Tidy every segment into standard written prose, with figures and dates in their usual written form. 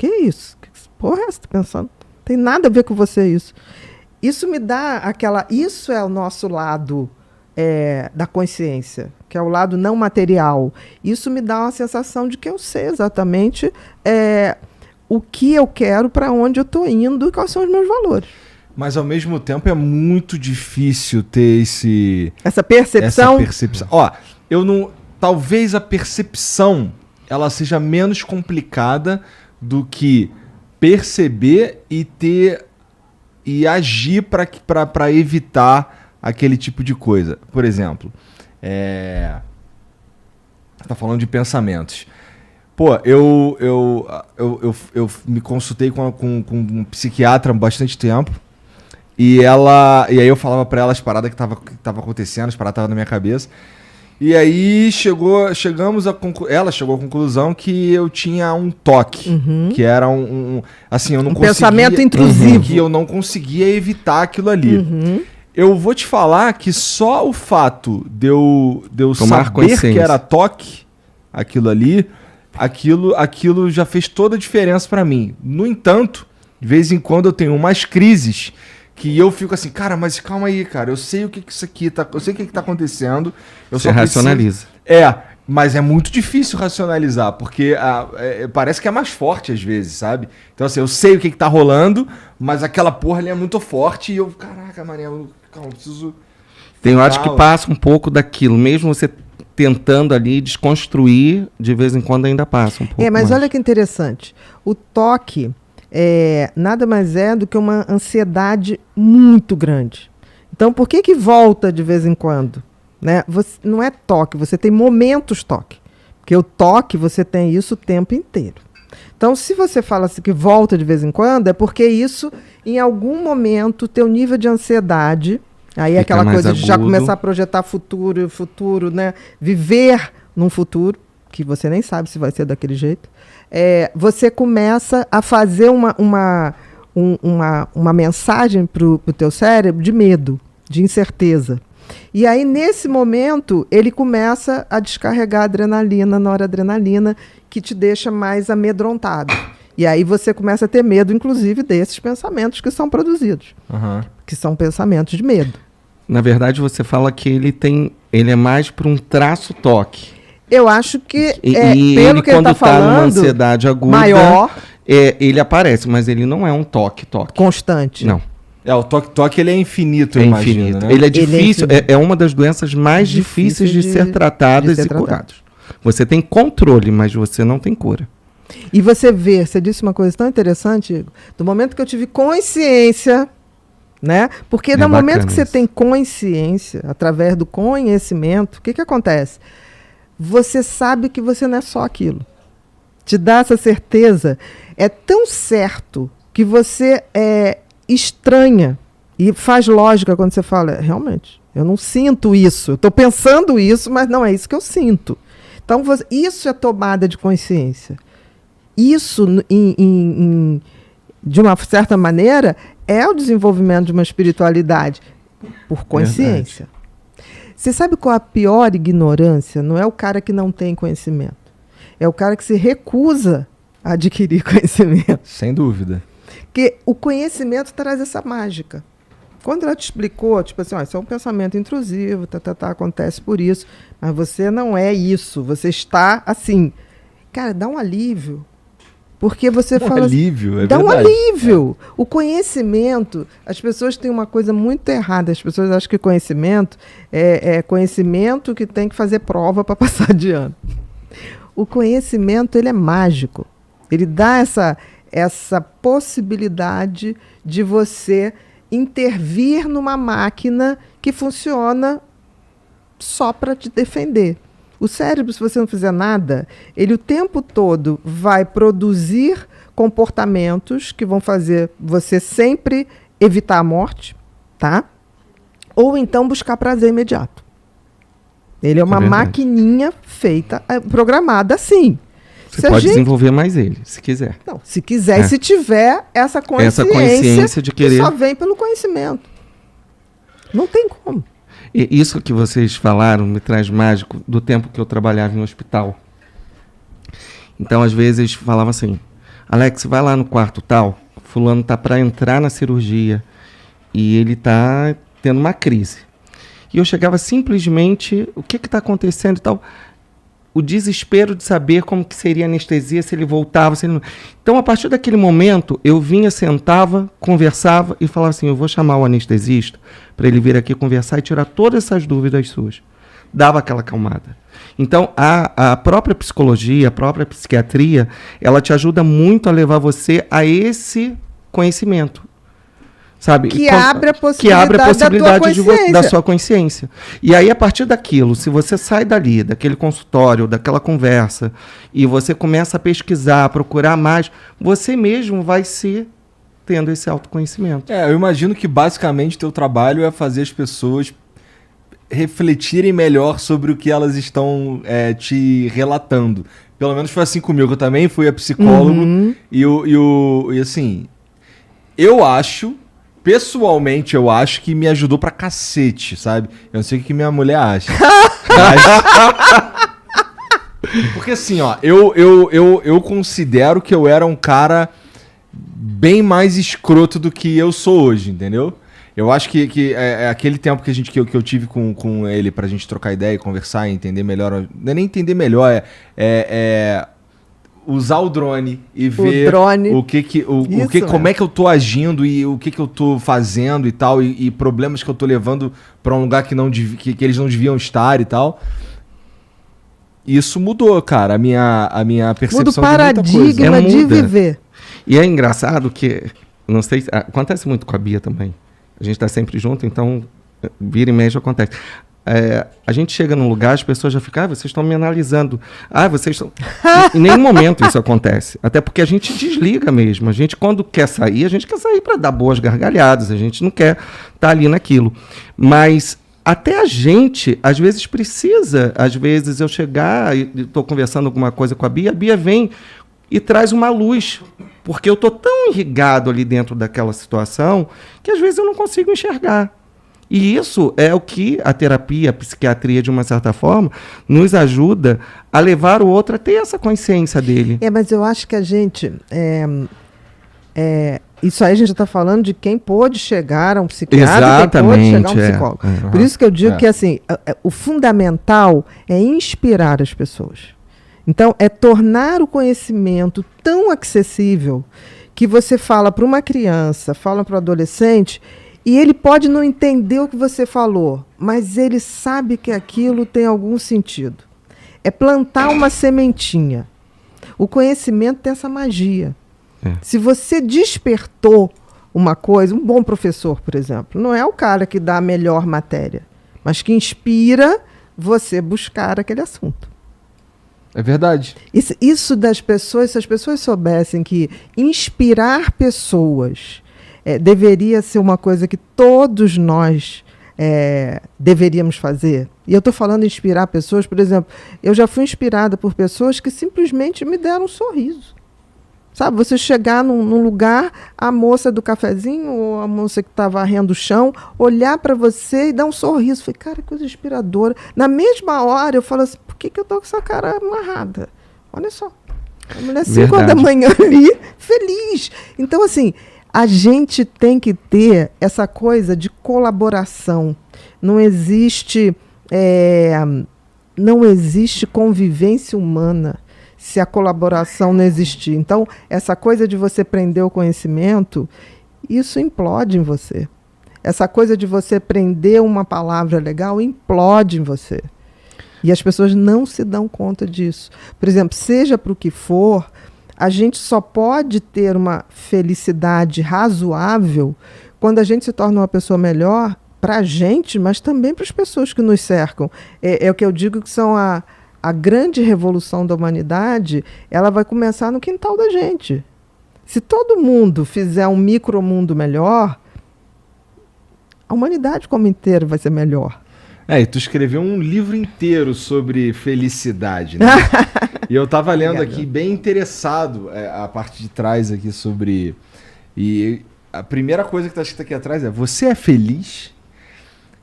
Que isso? Que porra é essa? Tá pensando? Tem nada a ver com você isso. Isso me dá aquela... Isso é o nosso lado da consciência, que é o lado não material. Isso me dá uma sensação de que eu sei exatamente o que eu quero, para onde eu estou indo e quais são os meus valores. Mas, ao mesmo tempo, é muito difícil ter essa percepção. Ó, eu não... Talvez a percepção ela seja menos complicada do que perceber e agir para evitar aquele tipo de coisa. Por exemplo, você tá falando de pensamentos. Pô, eu me consultei com um psiquiatra há bastante tempo e aí eu falava pra ela as paradas que tava acontecendo, as paradas estavam na minha cabeça. E aí ela chegou à conclusão que eu tinha um toque, que era assim, eu não conseguia... pensamento intrusivo. Que eu não conseguia evitar aquilo ali. Eu vou te falar que só o fato de eu saber que era toque, aquilo ali, aquilo já fez toda a diferença pra mim. No entanto, de vez em quando eu tenho umas crises que eu fico assim, cara, mas calma aí, cara, eu sei o que isso aqui tá, eu sei o que tá acontecendo. Você racionaliza. Mas é muito difícil racionalizar, porque parece que é mais forte às vezes, sabe? Então assim, eu sei o que tá rolando, mas aquela porra ali é muito forte e eu, caraca, mané, calma, eu preciso... Eu acho que passa um pouco daquilo, mesmo você tentando ali desconstruir, de vez em quando ainda passa um pouco. Mas olha que interessante, o toque nada mais é do que uma ansiedade muito grande. Então, por que volta de vez em quando? Né? Não é toque, você tem momentos toque. Porque o toque, você tem isso o tempo inteiro. Então, se você fala assim que volta de vez em quando, é porque isso, em algum momento, teu nível de ansiedade, aí é aquela coisa de já começar a projetar futuro, né? Viver num futuro, que você nem sabe se vai ser daquele jeito, você começa a fazer uma mensagem para o teu cérebro de medo, de incerteza. E aí, nesse momento, ele começa a descarregar adrenalina, noradrenalina, que te deixa mais amedrontado. E aí você começa a ter medo, inclusive, desses pensamentos que são produzidos, que são pensamentos de medo. Na verdade, você fala que ele é mais para um traço toque. Eu acho que, pelo que ele está falando, numa ansiedade aguda, maior, ele aparece, mas ele não é um toque. Constante. Não. O toque ele é infinito, eu imagino, infinito. né? Ele é difícil, é uma das doenças mais difíceis de ser tratadas e curadas. Você tem controle, mas você não tem cura. E você disse uma coisa tão interessante, do momento que eu tive consciência, né? Porque no momento que você tem consciência, através do conhecimento, o que acontece? Você sabe que você não é só aquilo. Te dá essa certeza. É tão certo que você estranha e faz lógica quando você fala, realmente, eu não sinto isso. Eu estou pensando isso, mas não é isso que eu sinto. Então, isso é tomada de consciência. Isso, de uma certa maneira, é o desenvolvimento de uma espiritualidade por consciência. Verdade. Você sabe qual é a pior ignorância? Não é o cara que não tem conhecimento. É o cara que se recusa a adquirir conhecimento. Sem dúvida. Porque o conhecimento traz essa mágica. Quando ela te explicou, tipo assim, isso é um pensamento intrusivo, acontece por isso, mas você não é isso, você está assim. Cara, dá um alívio. Porque você fala alívio, assim, dá verdade. Um alívio. O conhecimento, as pessoas têm uma coisa muito errada. As pessoas acham que conhecimento é conhecimento que tem que fazer prova para passar de ano. O conhecimento, ele é mágico. Ele dá essa possibilidade de você intervir numa máquina que funciona só para te defender. O cérebro, se você não fizer nada, ele o tempo todo vai produzir comportamentos que vão fazer você sempre evitar a morte, tá? Ou então buscar prazer imediato. Ele é uma maquininha feita, programada assim. Você pode desenvolver mais ele, se quiser. Não, se quiser e se tiver essa consciência de querer. Que só vem pelo conhecimento. Não tem como. E isso que vocês falaram me traz mágico do tempo que eu trabalhava em hospital. Então, às vezes, falava assim, Alex, vai lá no quarto tal, fulano tá para entrar na cirurgia e ele tá tendo uma crise. E eu chegava simplesmente, o que está acontecendo e tal, o desespero de saber como que seria a anestesia, se ele voltava, se ele não... Então, a partir daquele momento, eu vinha, sentava, conversava e falava assim, eu vou chamar o anestesista para ele vir aqui conversar e tirar todas essas dúvidas suas. Dava aquela acalmada. Então, a própria psicologia, a própria psiquiatria, ela te ajuda muito a levar você a esse conhecimento. Sabe? Que abre a possibilidade da sua consciência. E aí, a partir daquilo, se você sai dali, daquele consultório, daquela conversa, e você começa a pesquisar, a procurar mais, você mesmo vai se tendo esse autoconhecimento. Eu imagino que basicamente teu trabalho é fazer as pessoas refletirem melhor sobre o que elas estão te relatando. Pelo menos foi assim comigo. Eu também fui a psicólogo e assim, pessoalmente, eu acho que me ajudou pra cacete, sabe? Eu não sei o que minha mulher acha. Porque assim, ó, eu considero que eu era um cara bem mais escroto do que eu sou hoje, entendeu? Eu acho que aquele tempo que eu tive com ele pra gente trocar ideia e conversar e entender melhor, não é nem entender melhor, usar o drone e ver como é que eu tô agindo e o que eu tô fazendo e tal, e problemas que eu tô levando pra um lugar que eles não deviam estar e tal. Isso mudou, cara, a minha percepção muda o paradigma de viver. E é engraçado que, não sei, acontece muito com a Bia também. A gente tá sempre junto, então vira e mexe acontece. A gente chega num lugar, as pessoas já ficam, vocês estão me analisando. Vocês estão... Em nenhum momento isso acontece. Até porque a gente desliga mesmo. A gente, quando quer sair, a gente quer sair para dar boas gargalhadas. A gente não quer estar ali naquilo. Mas até a gente, às vezes, precisa. Às vezes eu chegar e estou conversando alguma coisa com a Bia vem e traz uma luz. Porque eu estou tão irrigado ali dentro daquela situação que às vezes eu não consigo enxergar. E isso é o que a terapia, a psiquiatria, de uma certa forma, nos ajuda a levar o outro a ter essa consciência dele. Mas eu acho que a gente... isso aí a gente está falando de quem pôde chegar a um psiquiatra, quem pôde chegar a um psicólogo. Por isso que eu digo que assim, o fundamental é inspirar as pessoas. Então, é tornar o conhecimento tão acessível que você fala para uma criança, fala para o adolescente... E ele pode não entender o que você falou, mas ele sabe que aquilo tem algum sentido. É plantar uma sementinha. O conhecimento tem essa magia. Se você despertou uma coisa, um bom professor, por exemplo, não é o cara que dá a melhor matéria, mas que inspira você buscar aquele assunto. É verdade. Isso das pessoas, se as pessoas soubessem que inspirar pessoas... deveria ser uma coisa que todos nós deveríamos fazer. E eu estou falando em inspirar pessoas, por exemplo, eu já fui inspirada por pessoas que simplesmente me deram um sorriso. Sabe, você chegar num lugar, a moça do cafezinho ou a moça que está varrendo o chão, olhar para você e dar um sorriso. Falei, cara, que coisa inspiradora. Na mesma hora eu falo assim, por que eu estou com essa cara amarrada? Olha só, a mulher 5 horas da manhã ali, feliz. Então, assim... A gente tem que ter essa coisa de colaboração. Não existe convivência humana se a colaboração não existir. Então, essa coisa de você prender o conhecimento, isso implode em você. Essa coisa de você prender uma palavra legal, implode em você. E as pessoas não se dão conta disso. Por exemplo, seja para o que for... A gente só pode ter uma felicidade razoável quando a gente se torna uma pessoa melhor para a gente, mas também para as pessoas que nos cercam. É o que eu digo que são a grande revolução da humanidade, ela vai começar no quintal da gente. Se todo mundo fizer um micromundo melhor, a humanidade como inteira vai ser melhor. E tu escreveu um livro inteiro sobre felicidade, né? E eu tava lendo aqui, bem interessado, a parte de trás aqui sobre... E a primeira coisa que tá escrita aqui atrás é: você é feliz?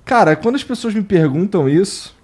Cara, quando as pessoas me perguntam isso,